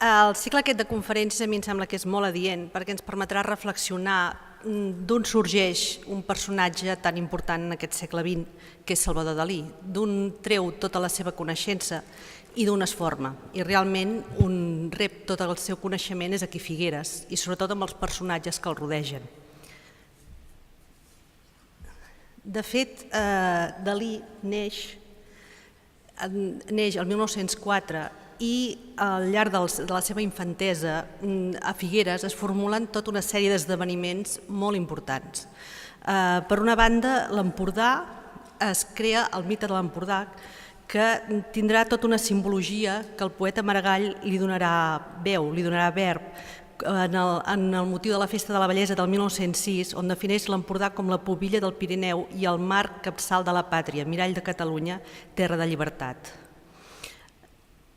El cicle aquest de conferències a mi em sembla que és molt adient perquè ens permetrà reflexionar d'on sorgeix un personatge tan important en aquest segle XX, que és Salvador Dalí, d'on treu tota la seva coneixença i d'on es forma. I realment on rep tot el seu coneixement és aquí a Figueres i sobretot amb els personatges que el rodegen. De fet, Dalí neix el 1904 i al llarg de la seva infantesa a Figueres es formulen tota una sèrie d'esdeveniments molt importants. Per una banda, l'Empordà, es crea el mite de l'Empordà, que tindrà tota una simbologia que el poeta Maragall li donarà veu, li donarà verb, en el motiu de la Festa de la Bellesa del 1906, on defineix l'Empordà com la pubilla del Pirineu i el mar capçal de la pàtria, mirall de Catalunya, terra de llibertat.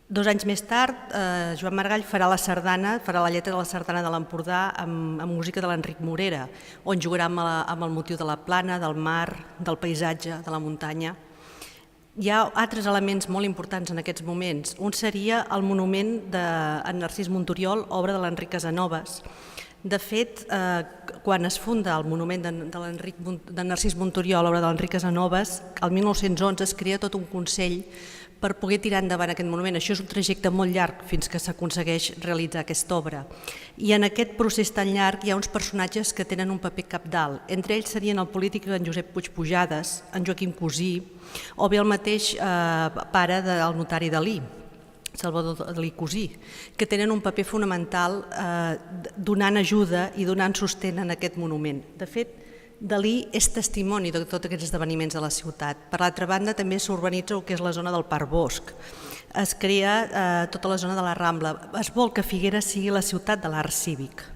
2 anys més tard, Joan Maragall farà la lletra de la sardana de l'Empordà amb música de l'Enric Morera, on jugarà amb el motiu de la plana, del mar, del paisatge, de la muntanya. Hi ha altres elements molt importants en aquests moments. Un seria el monument d'en Narcís Monturiol, obra de l'Enric Casanovas. De fet, quan es funda el monument de Narcís Monturiol, obra de l'Enric Casanovas, el 1911 es crea tot un consell per poder tirar endavant aquest monument. Això és un trajecte molt llarg fins que s'aconsegueix realitzar aquesta obra. I en aquest procés tan llarg hi ha uns personatges que tenen un paper cabdal. Entre ells serien el polític en Josep Puig Pujades, en Joaquim Cusí, o bé el mateix pare del notari Dalí, Salvador Dalí Cusí, que tenen un paper fonamental donant ajuda i donant sostén en aquest monument. De fet, Dalí és testimoni de tots aquests esdeveniments de la ciutat. Per l'altra banda, també s'urbanitza el que és la zona del Parc Bosc. Es crea tota la zona de la Rambla. Es vol que Figueres sigui la ciutat de l'art cívic.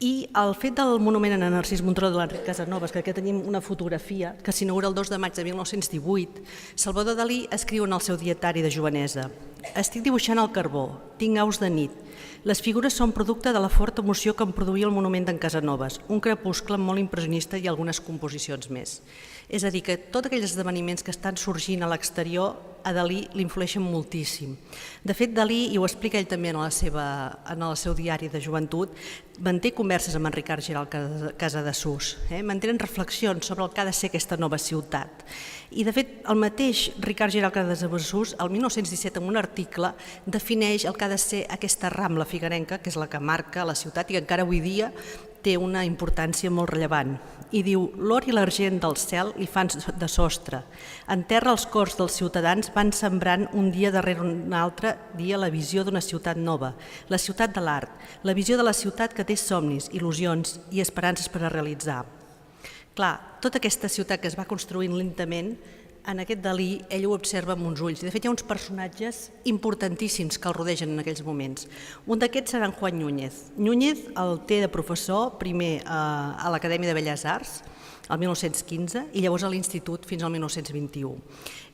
I el fet del monument a Narcís Monturiol de l'Enric Casanovas, que aquí tenim una fotografia que s'inaugura el 2 de maig de 1918, Salvador Dalí escriu en el seu dietari de jovenesa: «Estic dibuixant el carbó, tinc aus de nit. Les figures són producte de la forta emoció que em produïa el monument d'en Casanovas, un crepuscle molt impressionista i algunes composicions més». És a dir, que tots aquells esdeveniments que estan sorgint a l'exterior a Dalí l'influeixen moltíssim. De fet, Dalí, i ho explica ell també en el seu diari de joventut, manté converses amb en Ricard Giralt Casadesús, mantenen reflexions sobre el que ha de ser aquesta nova ciutat. I, de fet, el mateix Ricard Giralt Casadesús, el 1917, en un article, defineix el que ha de ser aquesta Rambla figuerenca, que és la que marca la ciutat i que encara avui dia té una importància molt rellevant. I diu: «L'or i l'argent del cel li fan de sostre. En terra els cors dels ciutadans van sembrant un dia darrere un altre dia la visió d'una ciutat nova, la ciutat de l'art, la visió de la ciutat que té somnis, il·lusions i esperances per a realitzar». Clar, tota aquesta ciutat que es va construint lentament, en aquest Dalí ell ho observa amb uns ulls. De fet, hi ha uns personatges importantíssims que el rodegen en aquells moments. Un d'aquests serà en Juan Núñez. Núñez el té de professor primer a l'Acadèmia de Belles Arts, el 1915, i llavors a l'Institut fins al 1921.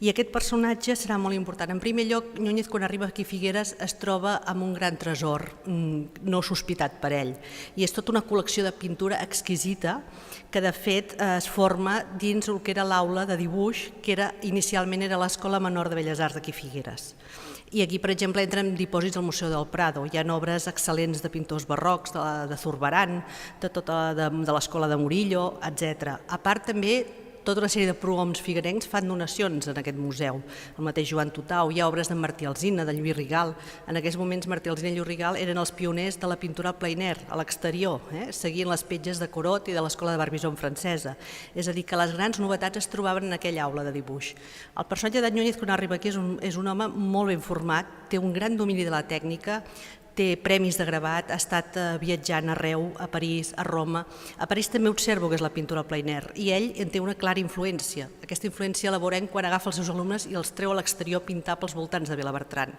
I aquest personatge serà molt important. En primer lloc, Núñez, quan arriba aquí a Figueres, es troba amb un gran tresor no sospitat per ell. I és tota una col·lecció de pintura exquisita que, de fet, es forma dins el que era l'aula de dibuix, que inicialment era l'Escola Menor de Belles Arts d'aquí a Figueres. I aquí, per exemple, entren dipòsits al Museu del Prado. Hi ha obres excel·lents de pintors barrocs, de Zurbarán, de l'Escola de Murillo, etc. A part, també, tota una sèrie de prohoms figuerencs fan donacions en aquest museu. El mateix Joan Tutau, hi ha obres d'en Martí Alsina, de Lluís Rigal. En aquells moments Martí Alsina i Lluís Rigal eren els pioners de la pintura al plein air, a l'exterior, seguint les petges de Corot i de l'Escola de Barbizon francesa. És a dir, que les grans novetats es trobaven en aquella aula de dibuix. El personatge de Núñez, quan arriba aquí, és un home molt ben format, té un gran domini de la tècnica, té premis de gravat, ha estat viatjant arreu, a París, a Roma. A París també observo que és la pintura al plein air i ell en té una clara influència. Aquesta influència la veurem quan agafa els seus alumnes i els treu a l'exterior a pintar pels voltants de Vilabertran.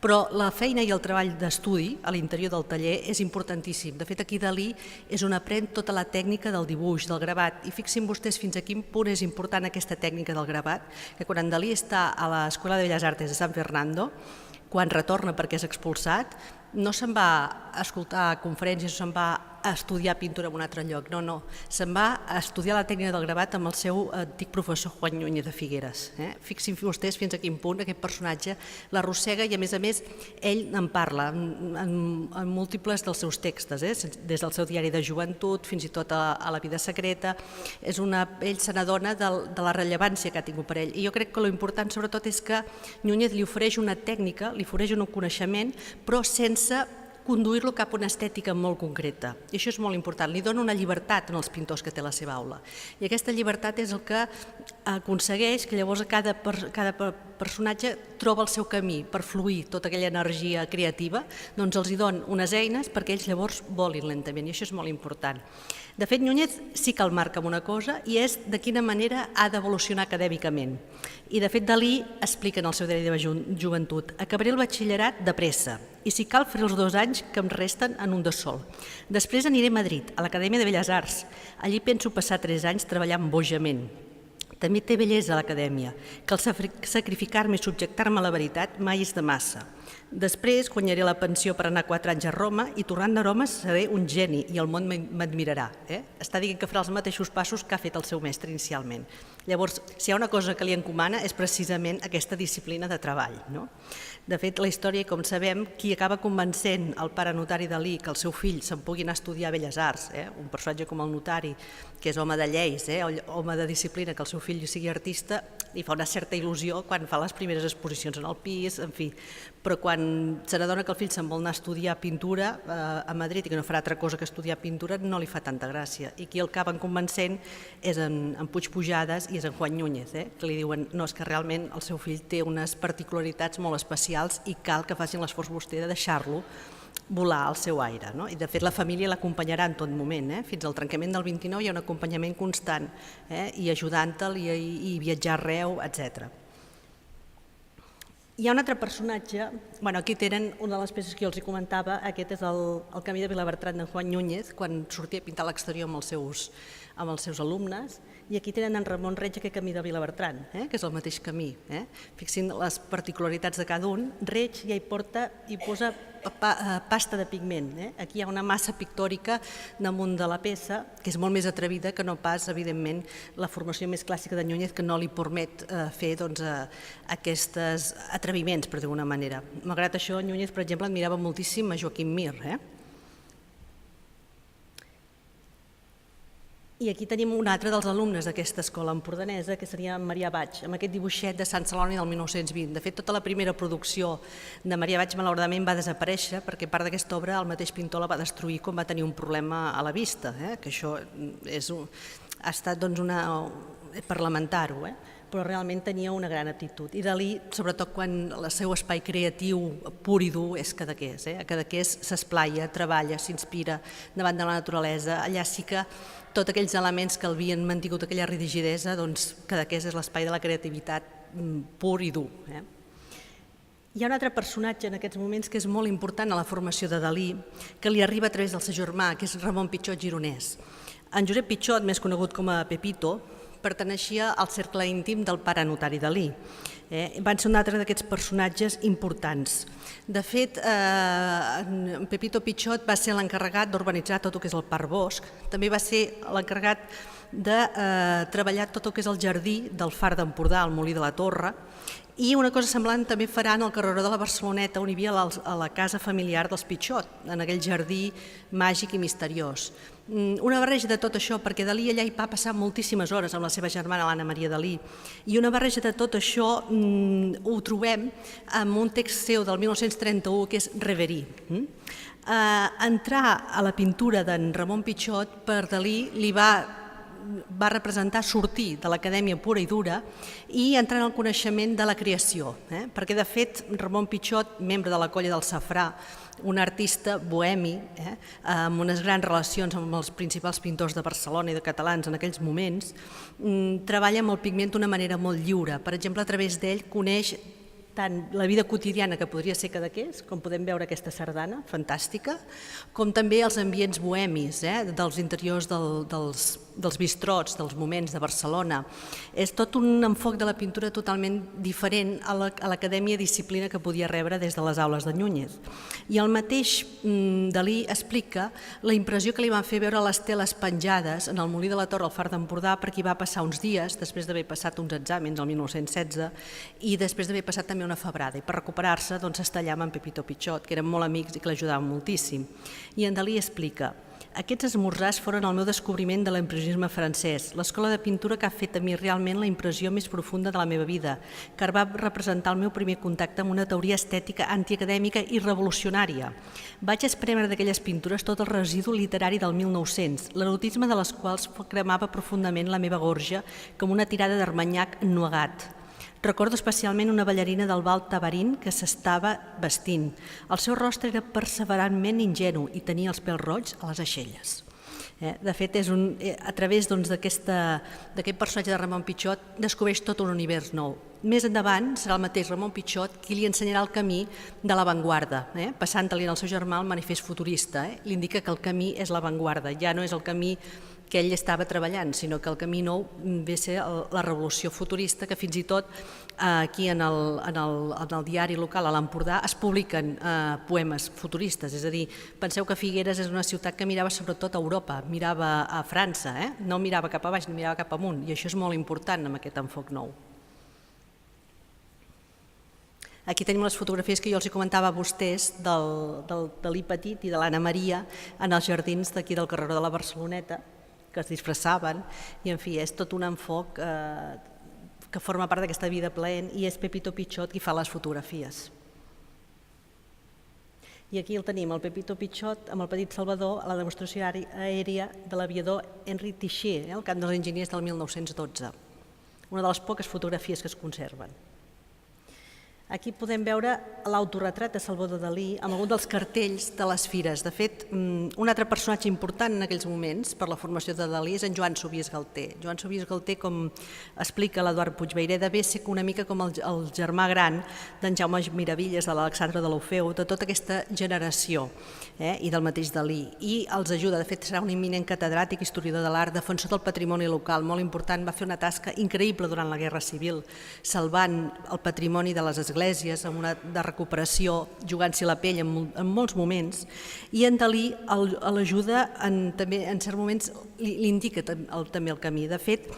Però la feina i el treball d'estudi a l'interior del taller és importantíssim. De fet, aquí Dalí és on aprèn tota la tècnica del dibuix, del gravat, i fixin vostès fins a quin punt és important aquesta tècnica del gravat, que quan en Dalí està a l'Escola de Belles Artes de San Fernando, quan retorna perquè és expulsat, no se'n va a escoltar conferències o se'n va a estudiar pintura en un altre lloc, no, se'n va a estudiar la tècnica del gravat amb el seu antic professor Juan Núñez de Figueres. Fixin vostès fins a quin punt aquest personatge l'arrossega i a més ell en parla en múltiples dels seus textos, des del seu diari de joventut fins i tot a la vida secreta. Ell se n'adona de la rellevància que ha tingut per ell i jo crec que l'important sobretot és que Núñez li ofereix una tècnica, li ofereix un coneixement, però sense conduir-lo cap a una estètica molt concreta. I això és molt important. Li dona una llibertat als pintors que té a la seva aula. I aquesta llibertat és el que aconsegueix que llavors cada personatge troba el seu camí per fluir tota aquella energia creativa, doncs els hi dona unes eines perquè ells llavors volin lentament, i això és molt important. De fet, Núñez sí que el marca amb una cosa i és de quina manera ha d'evolucionar acadèmicament. I de fet, Dalí explica en el seu diari de joventut: acabaré el batxillerat de pressa i si cal faré els 2 anys que em resten en un de sol. Després aniré a Madrid, a l'Acadèmia de Belles Arts. Allí penso passar 3 anys treballant bojament. També té bellesa a l'acadèmia, que el sacrificar-me i subjectar-me a la veritat mai és de massa. Després guanyaré la pensió per anar 4 anys a Roma i tornant de Roma seré un geni i el món m'admirarà. Està dient que farà els mateixos passos que ha fet el seu mestre inicialment. Llavors, si hi ha una cosa que li encomana és precisament aquesta disciplina de treball. De fet, la història, com sabem, qui acaba convencent el pare notari Dalí que el seu fill se'n pugui anar a estudiar a Belles Arts, un personatge com el notari, que és home de lleis, home de disciplina, que el seu fill sigui artista, li fa una certa il·lusió quan fa les primeres exposicions en el pis, en fi, però quan se n'adona que el fill se'n vol anar a estudiar pintura a Madrid i que no farà altra cosa que estudiar pintura, no li fa tanta gràcia. I qui el acaben convencent és en Puig Pujades i és en Juan Núñez, que li diuen no, és que realment el seu fill té unes particularitats molt especials i cal que facin l'esforç vostè de deixar-lo volar al seu aire. I de fet la família l'acompanyarà en tot moment, fins al trencament del 29 hi ha un acompanyament constant i ajudant-te'l i viatjar arreu, etc. Hi ha un altre personatge, aquí tenen una de les peces que jo els comentava, aquest és el Camí de Vilabertran d'en Juan Núñez, quan sortia a pintar a l'exterior amb els seus alumnes, i aquí tenen en Ramon Reig aquest Camí de Vilabertran, que és el mateix camí. Fixin les particularitats de cada un. Reig ja hi posa pasta de pigment. Aquí hi ha una massa pictòrica damunt de la peça, que és molt més atrevida que no pas, evidentment, la formació més clàssica de Núñez, que no li permet fer aquests atreviments, per d'alguna manera. Malgrat això, Núñez, per exemple, admirava moltíssim a Joaquim Mir. I aquí tenim un altre dels alumnes d'aquesta escola empordanesa, que seria Marià Baig, amb aquest dibuixet de Sant Celoni del 1920. De fet, tota la primera producció de Marià Baig, malauradament, va desaparèixer, perquè part d'aquesta obra el mateix pintor la va destruir quan va tenir un problema a la vista, que això ha estat per lamentar-ho, però realment tenia una gran aptitud. I Dalí, sobretot quan el seu espai creatiu pur i dur és Cadaqués. A Cadaqués s'esplaia, treballa, s'inspira davant de la naturalesa. Allà sí que tots aquells elements que havien mantingut aquella rigidesa, doncs Cadaqués és l'espai de la creativitat pur i dur. Hi ha un altre personatge en aquests moments que és molt important a la formació de Dalí, que li arriba a través del seu germà, que és Ramon Pichot gironès. En Josep Pichot, més conegut com a Pepito, perteneixia al cercle íntim del pare notari Dalí. Van ser un altre d'aquests personatges importants. De fet, Pepito Pichot va ser l'encarregat d'urbanitzar tot el que és el Parc Bosc, també va ser l'encarregat de treballar tot el que és el jardí del Far d'Empordà, el Molí de la Torre, i una cosa semblant també faran al carreró de la Barceloneta, on hi havia la casa familiar dels Pichot, en aquell jardí màgic i misteriós. Una barreja de tot això, perquè Dalí allà hi va passar moltíssimes hores amb la seva germana, l'Anna Maria Dalí, i una barreja de tot això ho trobem en un text seu del 1931 que és Reverie. Entrar a la pintura d'en Ramon Pichot per Dalí li va representar sortir de l'acadèmia pura i dura i entrar en el coneixement de la creació, perquè de fet Ramon Pichot, membre de la colla del Safrà, un artista bohemi, amb unes grans relacions amb els principals pintors de Barcelona i de catalans en aquells moments, treballa amb el pigment d'una manera molt lliure. Per exemple, a través d'ell coneix tant la vida quotidiana que podria ser Cadaqués, com podem veure aquesta sardana fantàstica, com també els ambients bohemis dels interiors dels dels bistrots, dels moments de Barcelona. És tot un enfoc de la pintura totalment diferent a l'acadèmia disciplina que podia rebre des de les aules de Núñez. I el mateix Dalí explica la impressió que li van fer veure les teles penjades en el Molí de la Torre al Far d'Empordà, perquè hi va passar uns dies, després d'haver passat uns exàmens el 1916, i després d'haver passat també una febrada. I per recuperar-se s'està allà amb Pepito Pichot, que eren molt amics i que l'ajudaven moltíssim. I en Dalí explica: aquests esmorzars foren el meu descobriment de l'impressionisme francès, l'escola de pintura que ha fet a mi realment la impressió més profunda de la meva vida, que va representar el meu primer contacte amb una teoria estètica antiacadèmica i revolucionària. Vaig espremer d'aquelles pintures tot el residu literari del 1900, l'erotisme de les quals cremava profundament la meva gorja com una tirada d'armanyac ennuegat. Recordo especialment una ballarina del bal Tabarín que s'estava vestint. El seu rostre era perseverantment ingenu i tenia els pèls roigs a les aixelles. De fet, a través d'aquest personatge de Ramon Pichot descobreix tot un univers nou. Més endavant serà el mateix Ramon Pichot qui li ensenyarà el camí de l'avantguarda, passant-li al seu germà el manifest futurista. Li indica que el camí és l'avantguarda, ja no és el camí que ell estava treballant, sinó que el camí nou ve a ser la revolució futurista, que fins i tot aquí en el diari local a l'Empordà es publiquen poemes futuristes, és a dir, penseu que Figueres és una ciutat que mirava sobretot a Europa, mirava a França, no mirava cap a baix, ni mirava cap amunt, i això és molt important amb aquest enfoc nou. Aquí tenim les fotografies que jo els comentava a vostès del Dalí petit i de l'Anna Maria en els jardins d'aquí del carreró de la Barceloneta, que es disfressaven, i en fi, és tot un enfoc que forma part d'aquesta vida plaent, i és Pepito Pichot qui fa les fotografies. I aquí el tenim, el Pepito Pichot amb el petit Salvador a la demostració aèria de l'aviador Henri Tixier, al camp dels enginyers del 1912. Una de les poques fotografies que es conserven. Aquí podem veure l'autoretrat de Salvador Dalí amb algun dels cartells de les fires. De fet, un altre personatge important en aquells moments per la formació de Dalí és en Joan Sobies Galter. Joan Sobies Galter, com explica l'Eduard Puigveireda, ve a ser una mica com el germà gran d'en Jaume Miravilles, de l'Alexandre de l'Ofeu, de tota aquesta generació i del mateix Dalí. I els ajuda, de fet, serà un imminent catedràtic, historiador de l'art, defensor del patrimoni local, molt important, va fer una tasca increïble durant la Guerra Civil, salvant el patrimoni de les esglésies, de recuperació, jugant-s'hi la pell en molts moments, i en Dalí l'ajuda, també en certs moments li indica també el camí. De fet,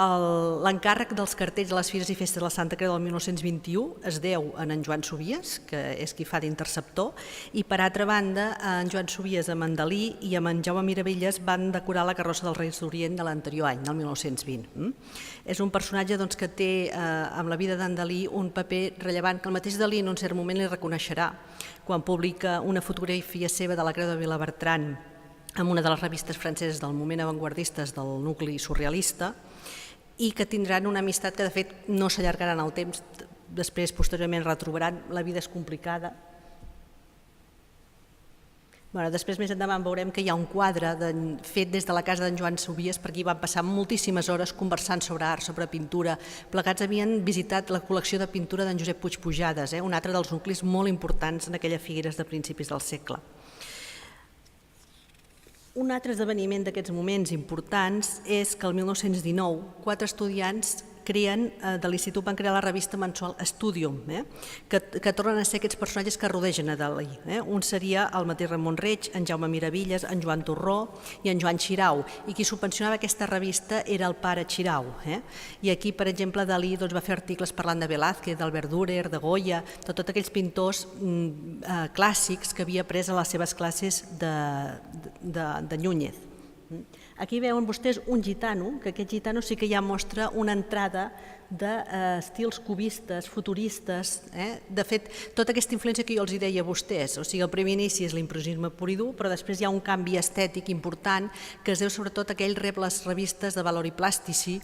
l'encàrrec dels cartells de les Fires i Festes de la Santa Creu del 1921 es deu a en Joan Sobies, que és qui fa d'interceptor, i per altra banda, en Joan Sobies amb en Dalí i amb en Jaume Miravilles van decorar la carrossa dels Reis d'Orient de l'anterior any, del 1920. És un personatge que té, amb la vida d'en Dalí, un paper rellevant que el mateix Dalí en un cert moment li reconeixerà quan publica una fotografia seva de la Creu de Vilabertran en una de les revistes franceses del moment avantguardistes del nucli surrealista, i que tindran una amistat que de fet no s'allargarà en el temps, després posteriorment retrobaran, la vida és complicada. Després més endavant veurem que hi ha un quadre fet des de la casa d'en Joan Sobies, perquè hi van passar moltíssimes hores conversant sobre art, sobre pintura. Plegats havien visitat la col·lecció de pintura d'en Josep Puig Pujades, un altre dels nuclis molt importants en aquelles Figueres de principis del segle. Un altre esdeveniment d'aquests moments importants és que el 1919 4 estudiants de l'Institut van crear la revista mensual Studium, que tornen a ser aquests personatges que rodegen a Dalí. Un seria el mateix Ramon Reig, en Jaume Miravilles, en Joan Torró i en Joan Xirau, i qui subvencionava aquesta revista era el pare Xirau. I aquí, per exemple, Dalí va fer articles parlant de Velázquez, d'Albert Dürer, de Goya, de tots aquells pintors clàssics que havia pres a les seves classes de Núñez. Aquí veuen vostès un gitano, que aquest gitano sí que ja mostra una entrada d'estils cubistes, futuristes. De fet, tota aquesta influència que jo els deia a vostès, o sigui, el primer inici és l'impressionisme pur i dur, però després hi ha un canvi estètic important que es deu sobretot a que ell rep les revistes de Valori Plastici,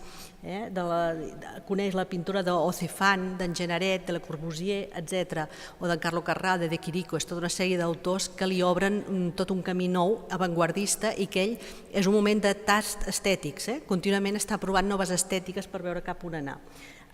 coneix la pintura d'Ocefan, d'en Genaret, de Le Corbusier, etc., o d'en Carlo Carrà, de Quirico. És tota una sèrie d'autors que li obren tot un camí nou, avantguardista, i que ell és un moment de tasts estètics, contínuament està provant noves estètiques per veure cap on anar.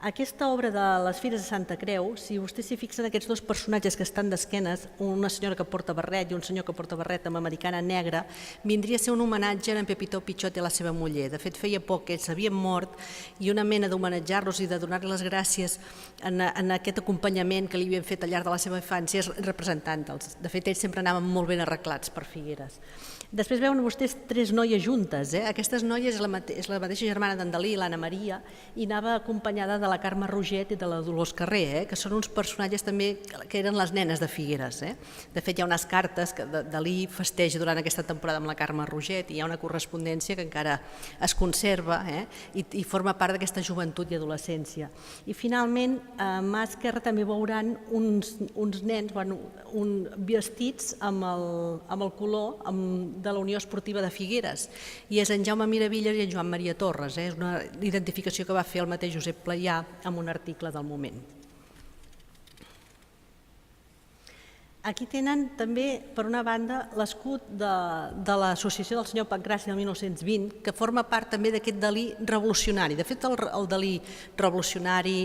Aquesta obra de les Fires de Santa Creu, si vostès s'hi fixen, aquests dos personatges que estan d'esquenes, una senyora que porta barret i un senyor que porta barret amb americana negra, vindria a ser un homenatge a en Pepito Pichot i a la seva muller. De fet, feia poc que ells havien mort i una mena d'homenatjar-los i de donar-li les gràcies en aquest acompanyament que li havien fet al llarg de la seva infància és representant-los. De fet, ells sempre anaven molt ben arreglats per Figueres. Després veuen vostès tres noies juntes. Aquestes noies és la mateixa germana d'en Dalí, l'Anna Maria, i anava acompanyada de la Carme Roget i de la Dolors Carrer, que són uns personatges també que eren les nenes de Figueres. De fet, hi ha unes cartes que Dalí festeja durant aquesta temporada amb la Carme Roget i hi ha una correspondència que encara es conserva i forma part d'aquesta joventut i adolescència. I finalment, a mà esquerra també veuran uns nens vestits amb el color de la Unió Esportiva de Figueres, i és en Jaume Miravilles i en Joan Maria Torres. És una identificació que va fer el mateix Josep Playà en un article del Moment. Aquí tenen també, per una banda, l'escut de l'associació del senyor Pancraci del 1920, que forma part també d'aquest Dalí revolucionari. De fet, el Dalí revolucionari,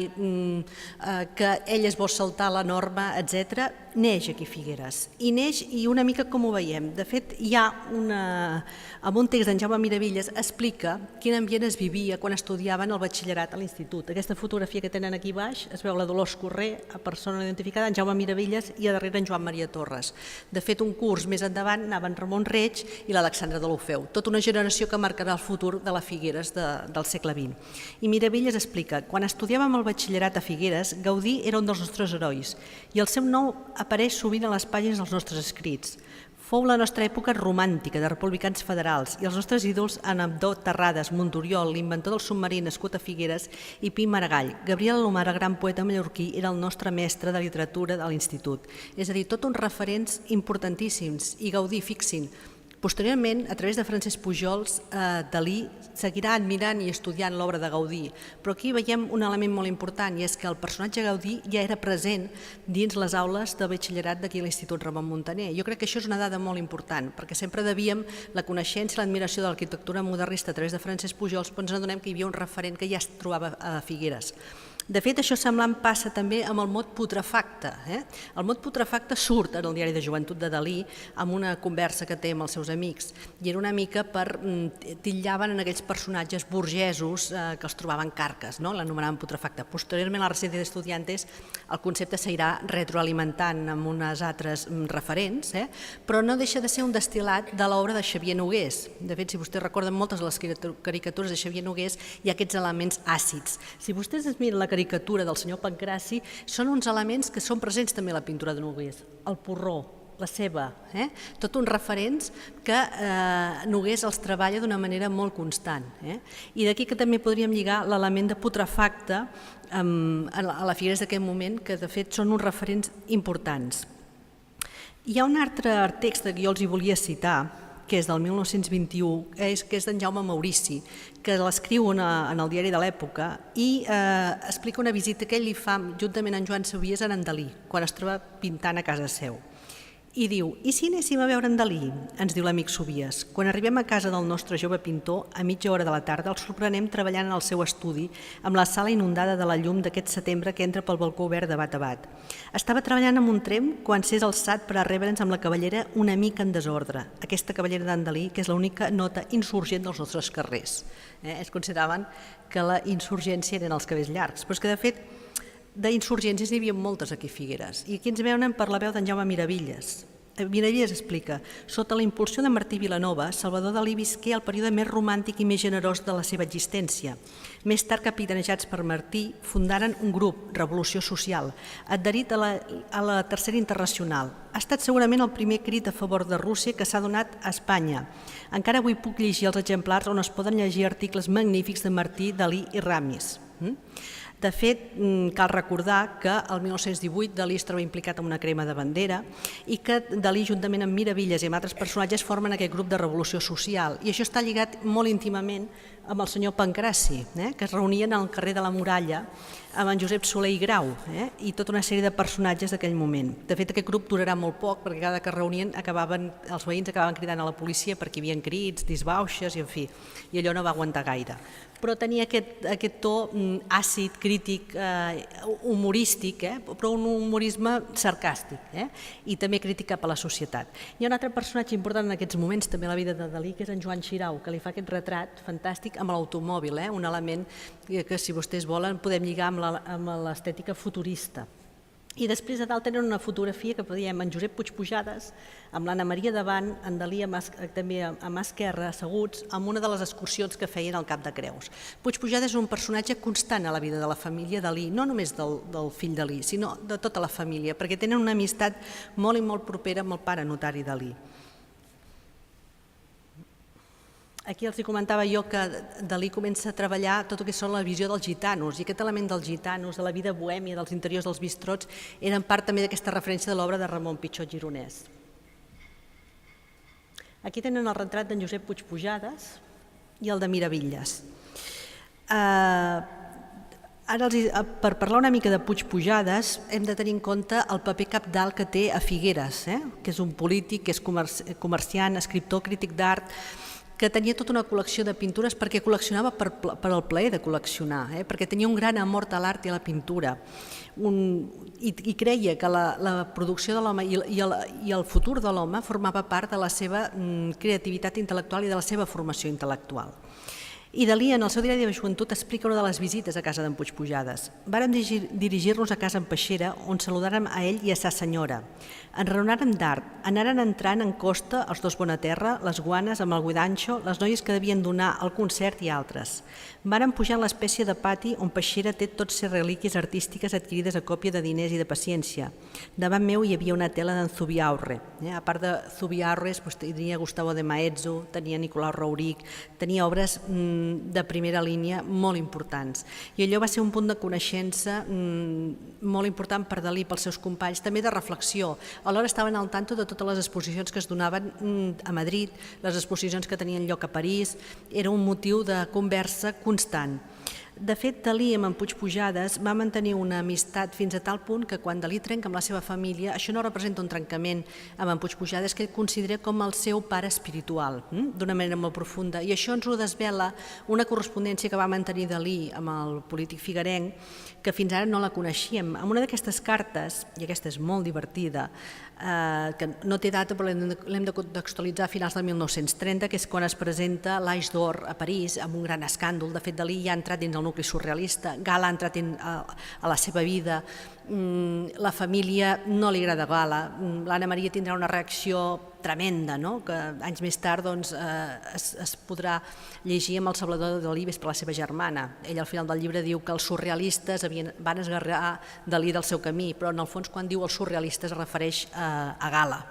que ell es vol saltar la norma, etc., neix aquí a Figueres. I neix, i una mica com ho veiem. De fet, hi ha en un text d'en Jaume Miravilles explica quin ambient es vivia quan estudiaven el batxillerat a l'institut. Aquesta fotografia que tenen aquí baix es veu la Dolors Correr, a persona identificada, en Jaume Miravilles, i a darrere en Joan Maria Torres. De fet, un curs més endavant anaven Ramon Reig i l'Alexandre Deulofeu, tota una generació que marcarà el futur de la Figueres del segle XX. I Miravilles explica: quan estudiàvem el batxillerat a Figueres, Gaudí era un dels nostres herois i el seu nom apareix sovint a les pàgines dels nostres escrits. Fou la nostra època romàntica de republicans federals i els nostres ídols en Abdó Terrades, Monturiol, l'inventor del submarí nascut a Figueres, i Pi Maragall. Gabriel Alomara, gran poeta mallorquí, era el nostre mestre de literatura de l'institut. És a dir, tots uns referents importantíssims. I Gaudí, fixin, posteriorment, a través de Francesc Pujols, Dalí seguirà admirant i estudiant l'obra de Gaudí, però aquí veiem un element molt important, i és que el personatge Gaudí ja era present dins les aules de batxillerat d'aquí a l'Institut Ramon Muntaner. Jo crec que això és una dada molt important, perquè sempre devíem la coneixença i l'admiració de l'arquitectura modernista a través de Francesc Pujols, però ens adonem que hi havia un referent que ja es trobava a Figueres. De fet, això semblant passa també amb el mot putrefacte. El mot putrefacte surt en el diari de joventut de Dalí amb una conversa que té amb els seus amics, i era una mica per titllaven en aquells personatges burgesos que els trobaven carques, l'anomenaven putrefacte. Posteriorment, a la residència d'estudiantes, el concepte s'irà retroalimentant amb unes altres referents, però no deixa de ser un destil·lat de l'obra de Xavier Nogués. De fet, si vostès recorden moltes de les caricatures de Xavier Nogués, hi ha aquests elements àcids. Si vostès es miren la caricatura del senyor Pancraci, són uns elements que són presents també a la pintura de Nogués. El porró, la ceba, tot uns referents que Nogués els treballa d'una manera molt constant. I d'aquí que també podríem lligar l'element de putrefacte a la Figueres d'aquest moment, que de fet són uns referents importants. Hi ha un altre text que jo els hi volia citar, que és del 1921, que és d'en Jaume Maurici, que l'escriu en el diari de l'època i explica una visita que ell li fa juntament amb Joan Sobies a en Dalí, quan es troba pintant a casa seu. I diu: i si anéssim a veure en Dalí? Ens diu l'amic Sobies. Quan arribem a casa del nostre jove pintor, a mitja hora de la tarda, el sorprenem treballant en el seu estudi, amb la sala inundada de la llum d'aquest setembre que entra pel balcó obert de bat a bat. Estava treballant amb un trem quan s'és alçat per a rebre'ns amb la cavallera una mica en desordre, aquesta cavallera d'en Dalí, que és l'única nota insurgent dels nostres carrers. Es consideraven que la insurgència eren els cabells llargs, però és que de fet d'insurgències n'hi havia moltes aquí a Figueres. I aquí ens veuen per la veu d'en Jaume Miravilles. Miravilles explica: sota la impulsió de Martí Vilanova, Salvador Dalí visqué el període més romàntic i més generós de la seva existència. Més tard, capitanejats per Martí, fundaren un grup, Revolució Social, adherit a la Tercera Internacional. Ha estat segurament el primer crit a favor de Rússia que s'ha donat a Espanya. Encara avui puc llegir els exemplars on es poden llegir articles magnífics de Martí, Dalí i Ramis. De fet, cal recordar que el 1918 Dalí es troba implicat en una crema de bandera i que Dalí, juntament amb Miravilles i amb altres personatges, formen aquest grup de Revolució Social. I això està lligat molt íntimament amb el senyor Pancraci, que es reunien al carrer de la Muralla amb en Josep Soler i Grau i tota una sèrie de personatges d'aquell moment. De fet, aquest grup durarà molt poc perquè cada que es reunien els veïns acabaven cridant a la policia perquè hi havia crits, disbauxes i en fi, i allò no va aguantar gaire. Però tenia aquest to àcid, crític, humorístic, però un humorisme sarcàstic i també crític cap a la societat. Hi ha un altre personatge important en aquests moments també a la vida de Dalí, que és en Joan Xirau, que li fa aquest retrat fantàstic amb l'automòbil, un element que si vostès volen podem lligar amb l'estètica futurista. I després a dalt tenen una fotografia que veiem en Josep Puigpujades, amb l'Anna Maria davant, en Dalí també a mà esquerra, asseguts, amb una de les excursions que feien al Cap de Creus. Puigpujades és un personatge constant a la vida de la família Dalí, no només del fill Dalí, sinó de tota la família, perquè tenen una amistat molt i molt propera amb el pare notari Dalí. Aquí els comentava jo que Dalí comença a treballar tot el que són la visió dels gitanos, i aquest element dels gitanos, de la vida bohèmia, dels interiors dels bistrots, eren part també d'aquesta referència de l'obra de Ramon Pichot gironès. Aquí tenen el retrat d'en Josep Puigpujades i el de Miravilles. Ara, per parlar una mica de Puigpujades, hem de tenir en compte el paper cabdal que té a Figueres, que és un polític, que és comerciant, escriptor, crític d'art, que tenia tota una col·lecció de pintures perquè col·leccionava per al plaer de col·leccionar, perquè tenia un gran amor a l'art i a la pintura i creia que la producció de l'home i el futur de l'home formava part de la seva creativitat intel·lectual i de la seva formació intel·lectual. I Dalí, en el seu diari de joventut, explica una de les visites a casa d'en Puigpujades. Vàrem dirigir-nos a casa en Peixera, on saludàrem a ell i a sa senyora. Ens raonàrem d'art, anaren entrant en costa els dos Bonaterra, les guanes amb el guidanxo, les noies que devien donar al concert i altres. Vàrem pujar en l'espècie de pati on Peixera té tots ses relíquies artístiques adquirides a còpia de diners i de paciència. Davant meu hi havia una tela d'en Zubiaurre. A part de Zubiaurre, tenia Gustavo de Maeztu, tenia Nicolau Rourich, tenia obres de primera línia molt importants. I allò va ser un punt de coneixença molt important per Dalí, pels seus companys, també de reflexió. Alhora estaven al tanto de totes les exposicions que es donaven a Madrid, les exposicions que tenien lloc a París, era un motiu de conversa constant. De fet, Dalí amb en Puigpujades va mantenir una amistat fins a tal punt que quan Dalí trenca amb la seva família, això no representa un trencament amb en Puigpujades que ell considera com el seu pare espiritual, d'una manera molt profunda. I això ens ho desvela una correspondència que va mantenir Dalí amb el polític figuerenc, que fins ara no la coneixíem. En una d'aquestes cartes, i aquesta és molt divertida, que no té data però l'hem de contextualitzar a finals de 1930, que és quan es presenta l'Eix d'Or a París amb un gran escàndol. De fet, Dalí ja ha entrat dins el nucli surrealista, Gala ha entrat a la seva vida, la família no li agrada Gala, l'Anna Maria tindrà una reacció tremenda, que anys més tard es podrà llegir amb El Salvador de Dalí per la seva germana. Ell al final del llibre diu que els surrealistes van esgarrar Dalí del seu camí, però en el fons quan diu els surrealistes es refereix a Gala.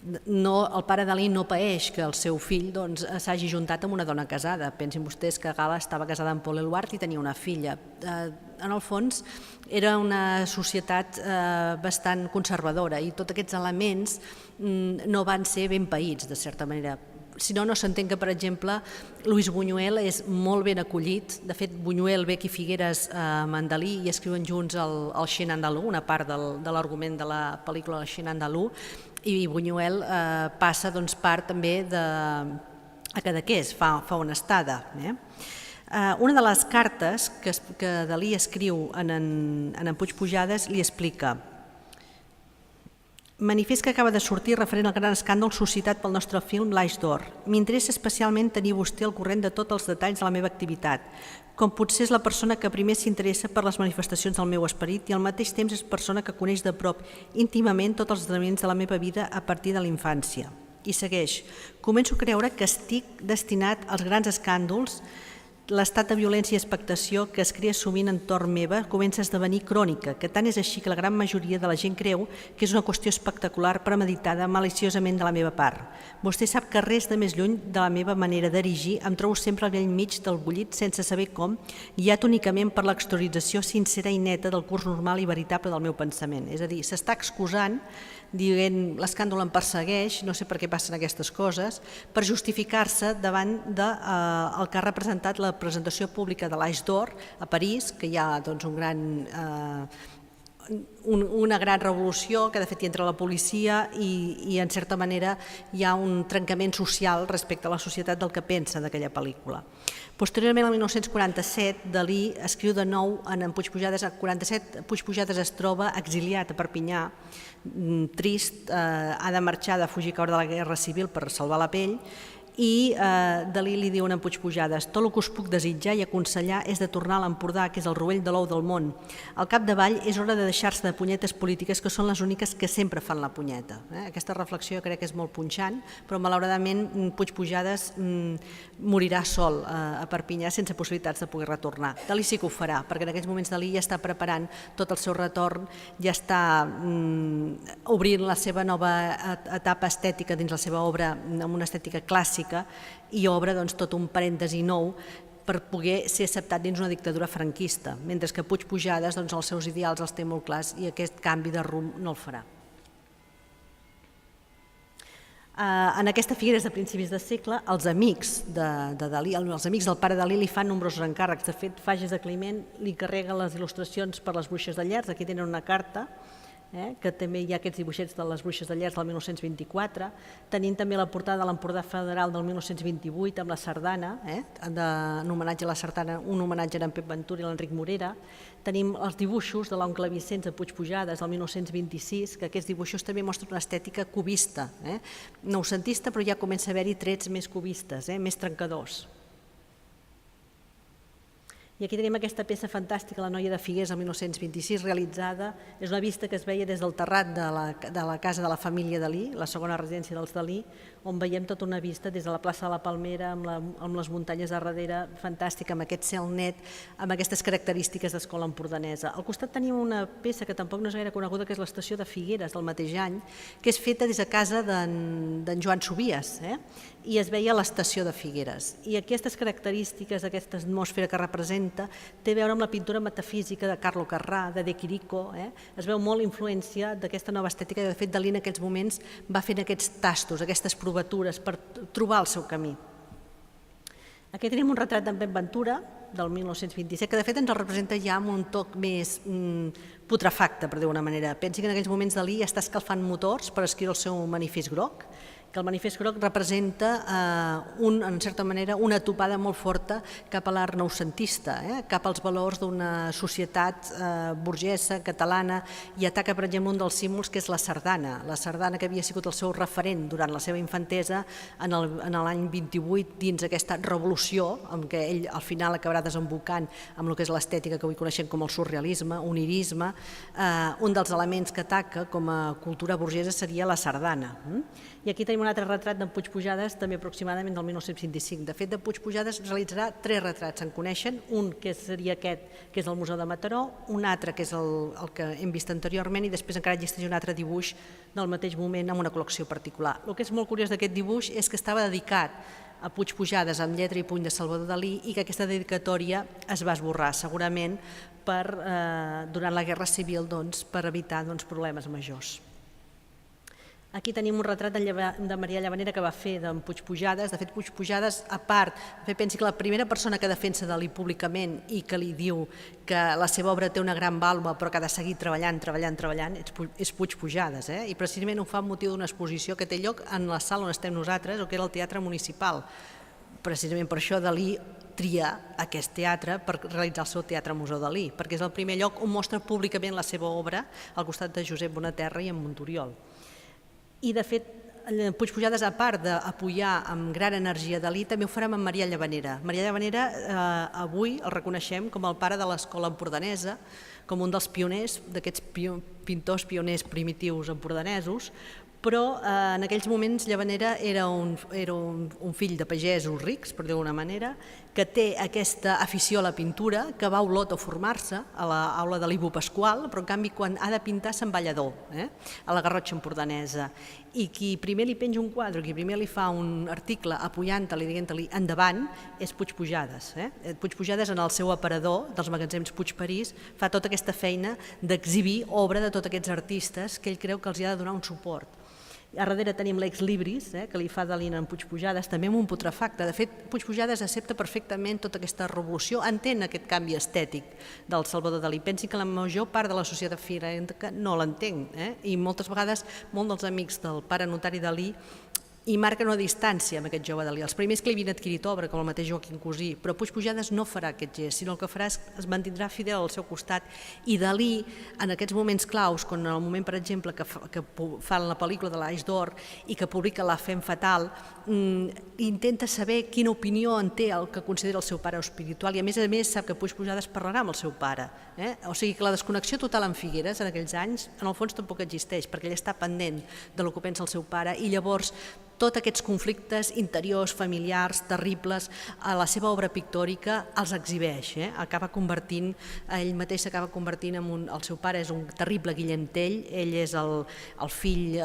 El pare Dalí no paeix que el seu fill s'hagi juntat amb una dona casada. Pensin vostès que Gala estava casada amb Paul Eluard i tenia una filla. En el fons era una societat bastant conservadora i tots aquests elements no van ser ben païts, de certa manera. Si no, no s'entén que, per exemple, Luis Buñuel és molt ben acollit. De fet, Buñuel ve aquí a Figueres amb en Dalí i escriuen junts el Chien andalú, una part de l'argument de la pel·lícula El Chien andalú, i Buñuel passa part també a Cadaqués, fa una estada. Una de les cartes que Dalí escriu en en Puigpujades li explica: manifest que acaba de sortir referent al gran escàndol suscitat pel nostre film L'Eix d'Or. M'interessa especialment tenir vostè al corrent de tots els detalls de la meva activitat, com potser és la persona que primer s'interessa per les manifestacions del meu esperit i al mateix temps és persona que coneix de prop íntimament tots els esdeveniments de la meva vida a partir de la infància. I segueix: començo a creure que estic destinat als grans escàndols l'estat de violència i expectació que es crea sovint entorn meva comença a esdevenir crònica, que tant és així que la gran majoria de la gent creu que és una qüestió espectacular premeditada maliciosament de la meva part. Vostè sap que res de més lluny de la meva manera d'erigir em trobo sempre al vell mig del bullit sense saber com, guiat únicament per l'exteriorització sincera i neta del curs normal i veritable del meu pensament. És a dir, s'està excusant dient l'escàndol em persegueix, no sé per què passen aquestes coses, per justificar-se davant del que ha representat la presentació pública de l'Eix d'Or a París, que hi ha una gran revolució, que de fet hi entra la policia i en certa manera hi ha un trencament social respecte a la societat del que pensa d'aquella pel·lícula. Posteriorment, el 1947, Dalí escriu de nou en Puigpujades. En 47, Puigpujades es troba exiliat a Perpinyà, trist, ha de marxar, de fugir a causa de la guerra civil per salvar la pell, i Dalí li diuen en Puigpujades: tot el que us puc desitjar i aconsellar és de tornar a l'Empordà, que és el rovell de l'ou del món. Al capdavall és hora de deixar-se de punyetes polítiques, que són les úniques que sempre fan la punyeta. Aquesta reflexió crec que és molt punxant, però malauradament Puigpujades morirà sol a Perpinyà sense possibilitats de poder retornar. Dalí sí que ho farà, perquè en aquests moments Dalí ja està preparant tot el seu retorn, ja està obrint la seva nova etapa estètica dins la seva obra, amb una estètica clàssica, i obre tot un parèntesi nou per poder ser acceptat dins una dictadura franquista, mentre que Puigpujades els seus ideals els té molt clars i aquest canvi de rumb no el farà. En aquesta Figueres de principis de segle, els amics de Dalí, els amics del pare Dalí li fan nombrosos encàrrecs. De fet, Fages de Climent li carrega les il·lustracions per les Bruixes de Llers. Aquí tenen una carta que també hi ha aquests dibuixets de les Bruixes de Llers del 1924. Tenim també la portada de l'Empordà Federal del 1928 amb la sardana, en homenatge a la sardana, un homenatge a en Pep Ventura i l'Enric Morera. Tenim els dibuixos de l'oncle Vicenç de Puigpujades del 1926, que aquests dibuixos també mostren una estètica cubista, noucentista, però ja comença a haver-hi trets més cubistes, més trencadors. I aquí tenim aquesta peça fantàstica, La noia de Figueres, del 1926, realitzada. És una vista que es veia des del terrat de la casa de la família Dalí, la segona residència dels Dalí, on veiem tota una vista des de la plaça de la Palmera, amb les muntanyes a darrere, fantàstica, amb aquest cel net, amb aquestes característiques d'escola empordanesa. Al costat tenim una peça que tampoc no és gaire coneguda, que és l'estació de Figueres, del mateix any, que és feta des de casa d'en Joan Subies, i es veia l'estació de Figueres. I aquestes característiques, aquesta atmosfera que representa, té a veure amb la pintura metafísica de Carlo Carrà, de De Chirico. Es veu molt influència d'aquesta nova estètica, i de fet Dalí en aquells moments va fent aquests tastos, aquestes provatures per trobar el seu camí. Aquí tenim un retrat d'en Pep Ventura, del 1927, que de fet ens el representa ja amb un toc més putrefacte, per dir-ho d'una manera. Pensi que en aquells moments Dalí està escalfant motors per escriure el seu manifest groc, que el manifest groc representa, en certa manera, una topada molt forta cap a l'art noucentista, cap als valors d'una societat burgesa, catalana, i ataca, per exemple, un dels símbols que és la sardana que havia sigut el seu referent durant la seva infantesa en l'any 28 dins aquesta revolució, en què ell al final acabarà desembocant amb el que és l'estètica que avui coneixem com el surrealisme, onirisme. Un dels elements que ataca com a cultura burgesa seria la sardana. I aquí tenim un altre retrat d'en Puigpujades, també aproximadament del 1925. De fet, de Puigpujades realitzarà 3 retrats, se'n coneixen, un que seria aquest, que és del Museu de Mataró, un altre que és el que hem vist anteriorment, i després encara existeix un altre dibuix del mateix moment amb una col·lecció particular. El que és molt curiós d'aquest dibuix és que estava dedicat a Puigpujades amb lletra i puny de Salvador Dalí, i que aquesta dedicatòria es va esborrar segurament durant la Guerra Civil per evitar problemes majors. Aquí tenim un retrat de Maria Llavanera que va fer d'en Puigpujades. De fet, Puigpujades, a part, pensi que la primera persona que defensa Dalí públicament i que li diu que la seva obra té una gran vàlua però que ha de seguir treballant, és Puigpujades. I precisament ho fa amb motiu d'una exposició que té lloc en la sala on estem nosaltres, o que era el Teatre Municipal. Precisament per això Dalí tria aquest teatre per realitzar el seu Teatre Museu Dalí, perquè és el primer lloc on mostra públicament la seva obra al costat de Josep Bonaterra i en Montoriol. I, de fet, Puigpujades, a part d'apoyar amb gran energia Dalí, també ho farà amb Maria Llavanera. Maria Llavanera avui el reconeixem com el pare de l'escola empordanesa, com un dels pioners, d'aquests pintors pioners primitius empordanesos, però en aquells moments Llavanera era un fill de pagesos rics, per dir-ho d'una manera, que té aquesta afició a la pintura, que va a Olot a formar-se, a l'aula de l'Ivo Pasqual, però en canvi quan ha de pintar se'n va a Lledó, a la Garrotxa empordanesa. I qui primer li penja un quadre, qui primer li fa un article apujant-li, dient-li endavant, és Puig Pujades. Puig Pujades, en el seu aparador dels magatzems Puig París, fa tota aquesta feina d'exhibir obra de tots aquests artistes que ell creu que els ha de donar un suport. A darrere tenim l'ex libris, que li fa Dalí en Puig Pujades, també amb un putrefacte. De fet, Puig Pujades accepta perfectament tota aquesta revolució, entén aquest canvi estètic del Salvador Dalí. Pensi que la major part de la societat firenca no l'entén, i moltes vegades molts dels amics del pare notari Dalí i marquen una distància amb aquest jove Dalí. Els primers que li havien adquirit obra, com el mateix Joaquim Cosí, però Puig Pujades no farà aquest gest, sinó el que farà és es mantindrà fidel al seu costat. I Dalí, en aquests moments claus, com en el moment, per exemple, que fan la pel·lícula de l'Aix d'Or i que publica La Femme Fatale, intenta saber quina opinió en té el que considera el seu pare espiritual i a més sap que Puig Pujades parlarà amb el seu pare. O sigui que la desconnexió total amb Figueres en aquells anys, en el fons tampoc existeix, perquè ell està pendent de el que pensa el seu pare i llavors tots aquests conflictes interiors, familiars, terribles, a la seva obra pictòrica els exhibeix. Acaba convertint, ell mateix s'acaba convertint en el seu pare és un terrible Guillem Tell, ell és el fill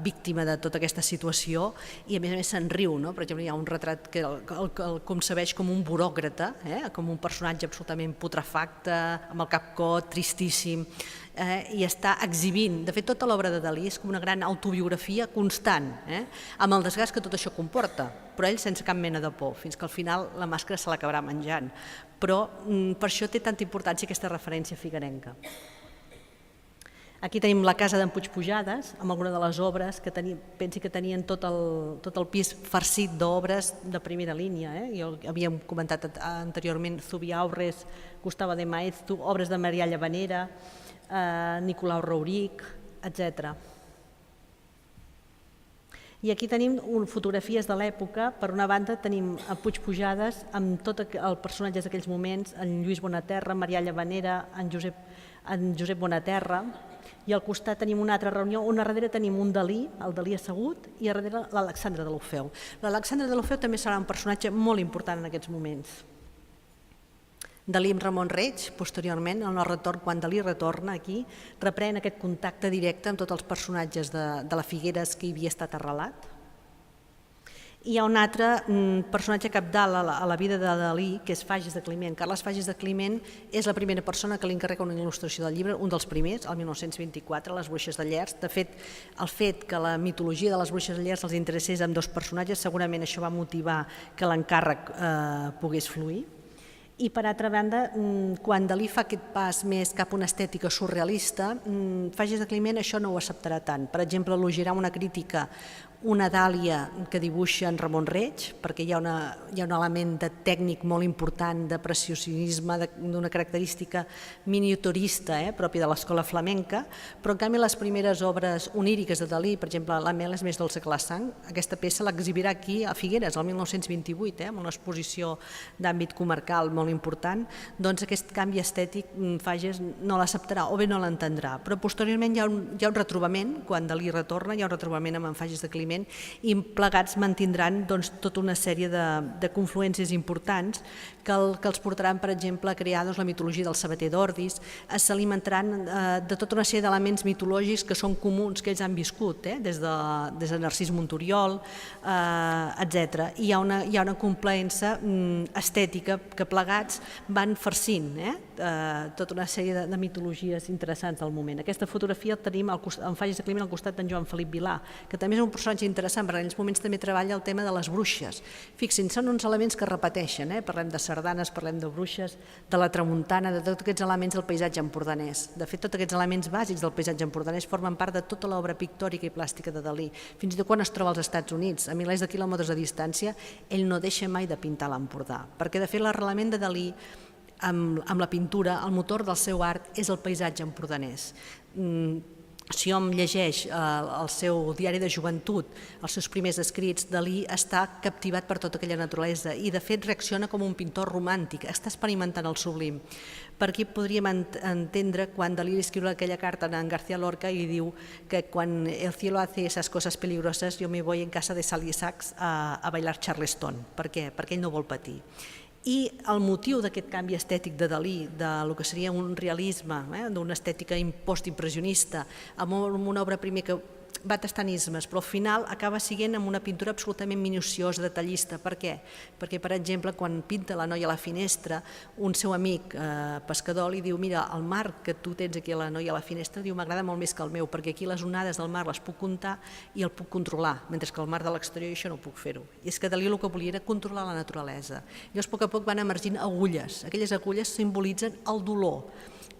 víctima de tota aquesta situació i a més se'n riu. Per exemple, hi ha un retrat que el concebeix com un buròcrata, com un personatge absolutament putrefacte, amb el cap cot, tristíssim, i està exhibint. De fet, tota l'obra de Dalí és com una gran autobiografia constant, amb el desgast que tot això comporta, però ell sense cap mena de por, fins que al final la màscara se l'acabarà menjant. Però per això té tanta importància aquesta referència figuerenca. Aquí tenim la casa d'en Puig Pujades, amb alguna de les obres que pensi que tenien tot el pis farcit d'obres de primera línia. Jo havíem comentat anteriorment Zubiaurres, Gustavo de Maeztu, obres de Marià Llavanera, Nicolau Rauric, etc. I aquí tenim fotografies de l'època. Per una banda tenim a Puig Pujades amb tots els personatges d'aquells moments, en Lluís Bonaterra, Marià Llavanera, en Josep Bonaterra, i al costat tenim una altra reunió on a darrere tenim un Dalí, el Dalí assegut, i a darrere l'Alexandre de l'Orfeu. L'Alexandre de l'Orfeu també serà un personatge molt important en aquests moments. Dalí amb Ramon Reig, posteriorment, en el retorn, quan Dalí retorna aquí, reprèn aquest contacte directe amb tots els personatges de la Figueres que hi havia estat arrelat. Hi ha un altre personatge cabdal a la vida de Dalí, que és Fages de Climent. Carles Fages de Climent és la primera persona que li encarrega una il·lustració del llibre, un dels primers, el 1924, Les bruixes de Llers. De fet, el fet que la mitologia de les bruixes de Llers els interessés amb dos personatges, segurament això va motivar que l'encàrrec pogués fluir. I per altra banda, quan Dalí fa aquest pas més cap a una estètica surrealista, Fages de Climent això no ho acceptarà tant. Per exemple, elogirà una crítica, una dàlia que dibuixa en Ramon Reig, perquè hi ha un element tècnic molt important de preciosisme, d'una característica miniaturista pròpia de l'escola flamenca, però en canvi les primeres obres oníriques de Dalí, per exemple, La mel és més dolça que la sang, aquesta peça l'exhibirà aquí a Figueres, el 1928, amb una exposició d'àmbit comarcal molt important, doncs aquest canvi estètic Fages no l'acceptarà o bé no l'entendrà. Però posteriorment hi ha un retrobament, quan Dalí retorna, hi ha un retrobament amb en Fages de Climent i plegats mantindran tota una sèrie de confluències importants que els portaran, per exemple, a crear la mitologia del sabater d'Ordis, s'alimentaran de tota una sèrie d'elements mitològics que són comuns, que ells han viscut, des de Narcís Monturiol, etc. I hi ha una complaença estètica que plegats van farcint tota una sèrie de mitologies interessants del moment. Aquesta fotografia la tenim en Fages de Climent al costat d'en Joan Felip Vilà, que també és un personatge interessant, perquè en aquells moments també treballa el tema de les bruixes. Fixin, són uns elements que repeteixen, parlem de sardanes, parlem de bruixes, de la tramuntana, de tots aquests elements del paisatge empordanès. De fet, tots aquests elements bàsics del paisatge empordanès formen part de tota l'obra pictòrica i plàstica de Dalí. Fins i tot quan es troba als Estats Units, a milers de quilòmetres de distància, ell no deixa mai de pintar l'Empordà, perquè de fet l'arrelament de Dalí amb la pintura, el motor del seu art és el paisatge empordanès. Si hom llegeix el seu diari de joventut, els seus primers escrits, Dalí està captivat per tota aquella naturalesa i de fet reacciona com un pintor romàntic, està experimentant el sublim. Per aquí podríem entendre quan Dalí escriu aquella carta a en García Lorca i diu que quan el cielo hace esas cosas peligrosas yo me voy en casa de Sally Sachs a bailar Charleston. Per què? Perquè ell no vol patir. I el motiu d'aquest canvi estètic de Dalí, del que seria un realisme, d'una estètica postimpressionista, amb una obra primer que va tastant ismes, però al final acaba sent amb una pintura absolutament minuciosa, detallista. Per què? Perquè, per exemple, quan pinta la noia a la finestra, un seu amic pescador li diu: mira, el mar que tu tens aquí a la noia a la finestra, diu, m'agrada molt més que el meu, perquè aquí les onades del mar les puc comptar i el puc controlar, mentre que el mar de l'exterior això no puc fer-ho. I és que Dalí el que volia era controlar la naturalesa. Llavors, a poc van emergint agulles. Aquelles agulles simbolitzen el dolor.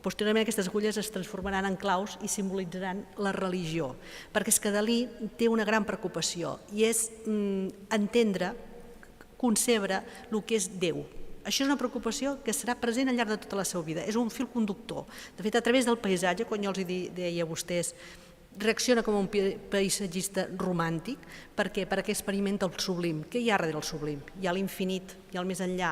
Posteriorment aquestes agulles es transformaran en claus i simbolitzaran la religió, perquè és que Dalí té una gran preocupació i és entendre, concebre el que és Déu. Això és una preocupació que serà present al llarg de tota la seva vida, és un fil conductor. De fet, a través del paisatge, quan jo els deia a vostès, reacciona com un paisatgista romàntic. Per què? Perquè experimenta el sublim. Què hi ha darrere el sublim? Hi ha l'infinit, hi ha el més enllà.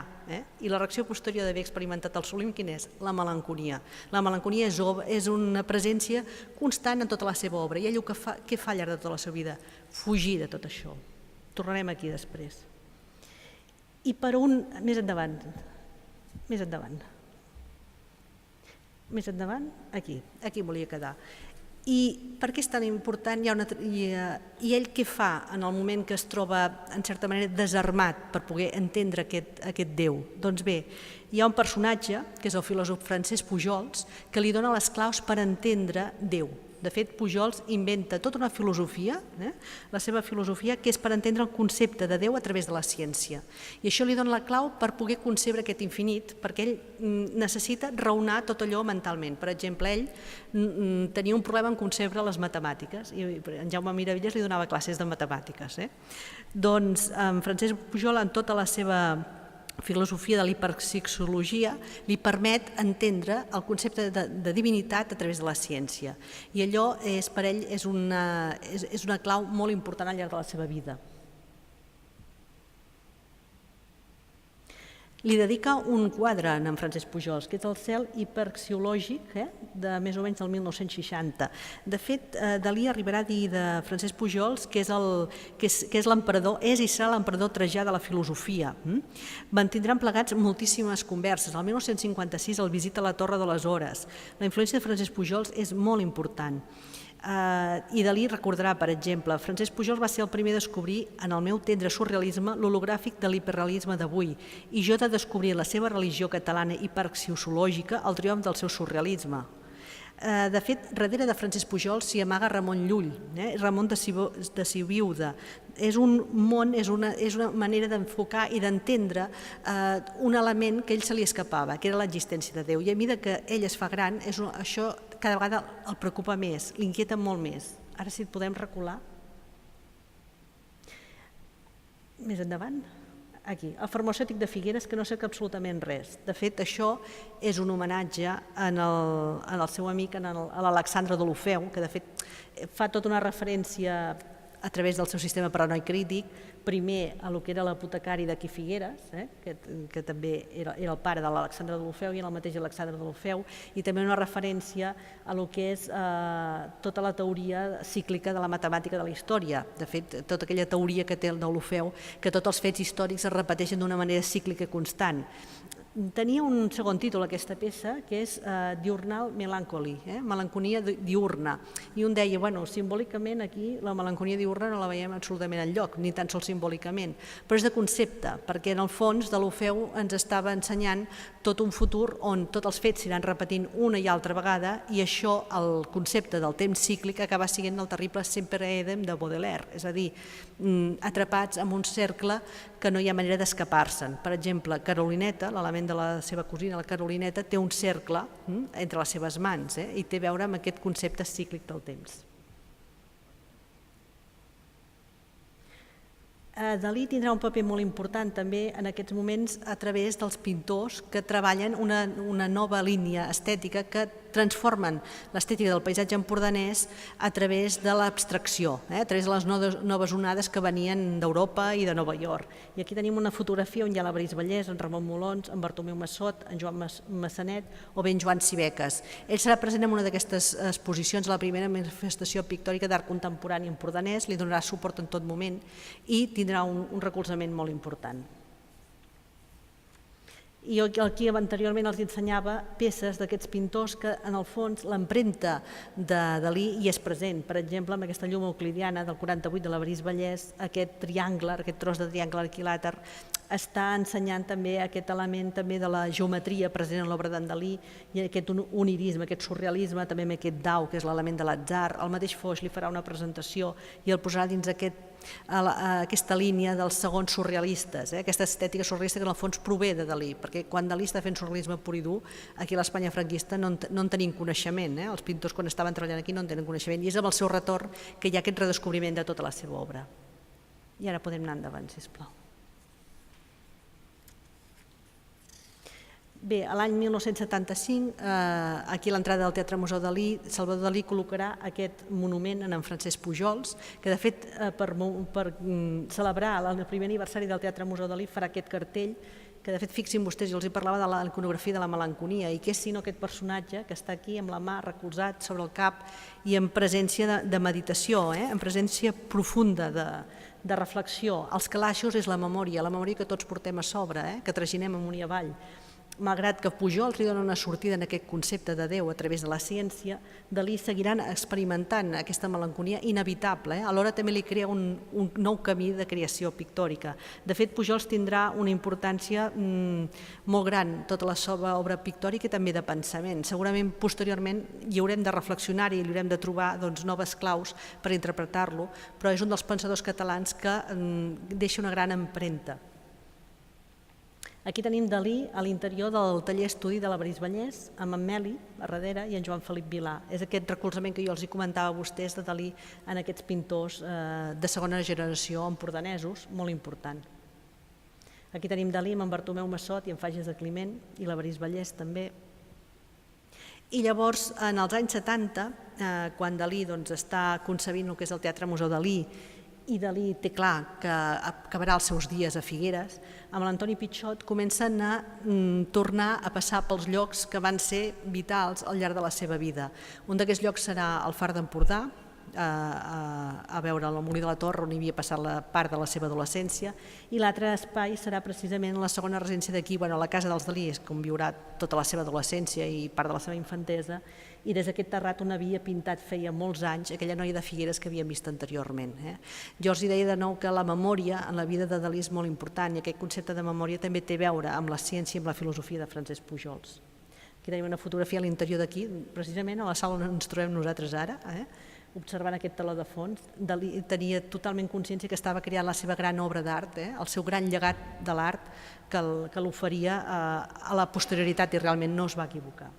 I la reacció posterior d'haver experimentat el sublim, quina és? La melancolia. La melancolia és una presència constant en tota la seva obra. I ell què fa al llarg de tota la seva vida? Fugir de tot això. Tornarem aquí després. I per un... Més endavant. Aquí volia quedar. I per què és tan important? I ell què fa en el moment que es troba, en certa manera, desarmat per poder entendre aquest Déu? Doncs bé, hi ha un personatge, que és el filòsof Francesc Pujols, que li dona les claus per entendre Déu. De fet, Pujols inventa tota una filosofia, la seva filosofia, que és per entendre el concepte de Déu a través de la ciència. I això li dona la clau per poder concebre aquest infinit, perquè ell necessita raonar tot allò mentalment. Per exemple, ell tenia un problema en concebre les matemàtiques, i en Jaume Miravitlles li donava classes de matemàtiques. Doncs Francesc Pujol, en tota la seva filosofia de l'hiperpsicologia, li permet entendre el concepte de divinitat a través de la ciència. I allò, per ell, és una clau molt important al llarg de la seva vida. Li dedica un quadre a en Francesc Pujols, que és el cel hiperxiològic, de més o menys del 1960. De fet, Dalí arribarà a dir de Francesc Pujols que és l'emperador, és i serà l'emperador Trajà de la filosofia. Mantindran plegats moltíssimes converses. El 1956 el visita a la Torre de les Hores. La influència de Francesc Pujols és molt important. I Dalí recordarà, per exemple, Francesc Pujols va ser el primer a descobrir, en el meu tendre surrealisme, l'hologràfic de l'hiperrealisme d'avui, i jo de descobrir la seva religió catalana hiperxiològica el triomf del seu surrealisme. De fet, darrere de Francesc Pujols s'hi amaga Ramon Llull, Ramon de Sibiuda. És un món, és una manera d'enfocar i d'entendre un element que a ell se li escapava, que era l'existència de Déu. I a mesura que ell es fa gran, això cada vegada el preocupa més, l'inquieta molt més. Ara si et podem recular. Més endavant. Aquí, el farmacèutic de Figueres, que no cerca absolutament res. De fet, això és un homenatge al seu amic, a l'Alexandre Deulofeu, que de fet fa tota una referència a través del seu sistema paranoic crític, primer a lo que era l'apotecari d'aquí Figueres, que també era el pare de l'Alexandre Deulofeu i el mateix Alexandre Deulofeu, i també una referència a lo que és tota la teoria cíclica de la matemàtica de la història. De fet, tota aquella teoria que té el Deulofeu, que tots els fets històrics es repeteixen d'una manera cíclica constant. Tenia un segon títol, aquesta peça, que és Diurnal Melancholy, melanconia diurna. I un deia, bueno, simbòlicament aquí la melanconia diurna no la veiem absolutament enlloc, ni tan sols simbòlicament, però és de concepte, perquè en el fons Deulofeu ens estava ensenyant tot un futur on tots els fets s'iran repetint una i altra vegada, i això, el concepte del temps cíclic, acaba sent el terrible sempre idem de Baudelaire, és a dir, atrapats en un cercle que no hi ha manera d'escapar-se'n. Per exemple, Carolineta, l'element de la seva cosina, la Carolineta, té un cercle entre les seves mans i té a veure amb aquest concepte cíclic del temps. Dalí tindrà un paper molt important també en aquests moments a través dels pintors que treballen una nova línia estètica que transformen l'estètica del paisatge empordanès a través de l'abstracció, a través de les noves onades que venien d'Europa i de Nova York. I aquí tenim una fotografia on hi ha la Bris Vallès, en Ramon Molons, en Bartomeu Massot, en Joan Massanet o bé en Joan Sibeques. Ell serà present en una d'aquestes exposicions, la primera manifestació pictòrica d'art contemporani empordanès, li donarà suport en tot moment i tindrà un recolzament molt important. I jo aquí anteriorment els ensenyava peces d'aquests pintors que en el fons l'empremta de Dalí hi és present. Per exemple, amb aquesta llum euclidiana del 48 de l'Avarís Vallès, aquest triangle, aquest tros de triangle equilàter, està ensenyant també aquest element també de la geometria present en l'obra d'en Dalí i aquest onirisme, aquest surrealisme, també amb aquest dau, que és l'element de l'atzar. El mateix Foix li farà una presentació i el posarà dins aquesta línia dels segons surrealistes, aquesta estètica surrealista que en el fons prové de Dalí, perquè quan Dalí està fent surrealisme pur i dur, aquí a l'Espanya franquista no en tenim coneixement, els pintors quan estaven treballant aquí no en tenen coneixement, i és amb el seu retorn que hi ha aquest redescobriment de tota la seva obra. I ara podem anar endavant, sisplau. Bé, l'any 1975, aquí a l'entrada del Teatre Museu Dalí, Salvador Dalí col·locarà aquest monument en Francesc Pujols, que de fet per celebrar el primer aniversari del Teatre Museu Dalí farà aquest cartell, que de fet fixin vostès, jo els parlava de la iconografia de la melanconia, i què és sinó aquest personatge que està aquí amb la mà recolzat sobre el cap i en presència de meditació, en presència profunda de reflexió. Els calaixos és la memòria que tots portem a sobre, que traginem amunt i avall. Malgrat que Pujols li dona una sortida en aquest concepte de Déu a través de la ciència, Dalí seguiran experimentant aquesta melanconia inevitable. Alhora també li crea un nou camí de creació pictòrica. De fet, Pujols tindrà una importància molt gran, tota la seva obra pictòrica i també de pensament. Segurament, posteriorment, hi haurem de reflexionar i hi haurem de trobar noves claus per interpretar-lo, però és un dels pensadors catalans que deixa una gran empremta. Aquí tenim Dalí a l'interior del taller estudi de l'Avarís Vallès, amb en Meli a darrere i en Joan Felip Vilà. És aquest recolzament que jo els comentava a vostès de Dalí en aquests pintors de segona generació empordanesos, molt important. Aquí tenim Dalí amb en Bartomeu Massot i en Fages de Climent i l'Avarís Vallès també. I llavors, en els anys 70, quan Dalí està concebint el que és el Teatre Museu Dalí, i Dalí té clar que acabarà els seus dies a Figueres, amb l'Antoni Pichot comencen a tornar a passar pels llocs que van ser vitals al llarg de la seva vida. Un d'aquests llocs serà el Far d'Empordà, a veure el Molí de la Torre, on hi havia passat la part de la seva adolescència, i l'altre espai serà precisament la segona residència d'aquí, la casa dels Dalí, com viurà tota la seva adolescència i part de la seva infantesa, i des d'aquest terrat on havia pintat feia molts anys aquella noia de Figueres que havíem vist anteriorment. Jo els deia de nou que la memòria en la vida de Dalí és molt important i aquest concepte de memòria també té a veure amb la ciència i amb la filosofia de Francesc Pujols. Aquí tenim una fotografia a l'interior d'aquí, precisament a la sala on ens trobem nosaltres ara, observant aquest teló de fons. Dalí tenia totalment consciència que estava creant la seva gran obra d'art, el seu gran llegat de l'art que l'oferia a la posterioritat i realment no es va equivocar.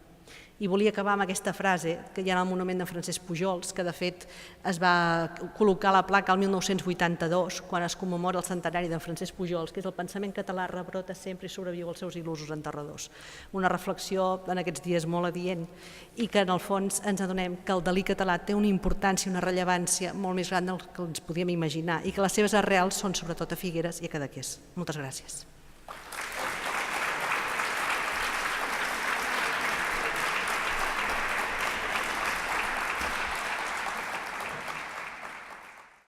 I volia acabar amb aquesta frase que hi ha al monument de Francesc Pujols, que de fet es va col·locar la placa el 1982, quan es commemora el centenari de Francesc Pujols, que és el pensament català rebrota sempre i sobreviu als seus il·lusos enterradors. Una reflexió en aquests dies molt adient i que en el fons ens adonem que el Dalí català té una importància, una rellevància molt més gran del que ens podíem imaginar i que les seves arrels són sobretot a Figueres i a Cadaqués. Moltes gràcies.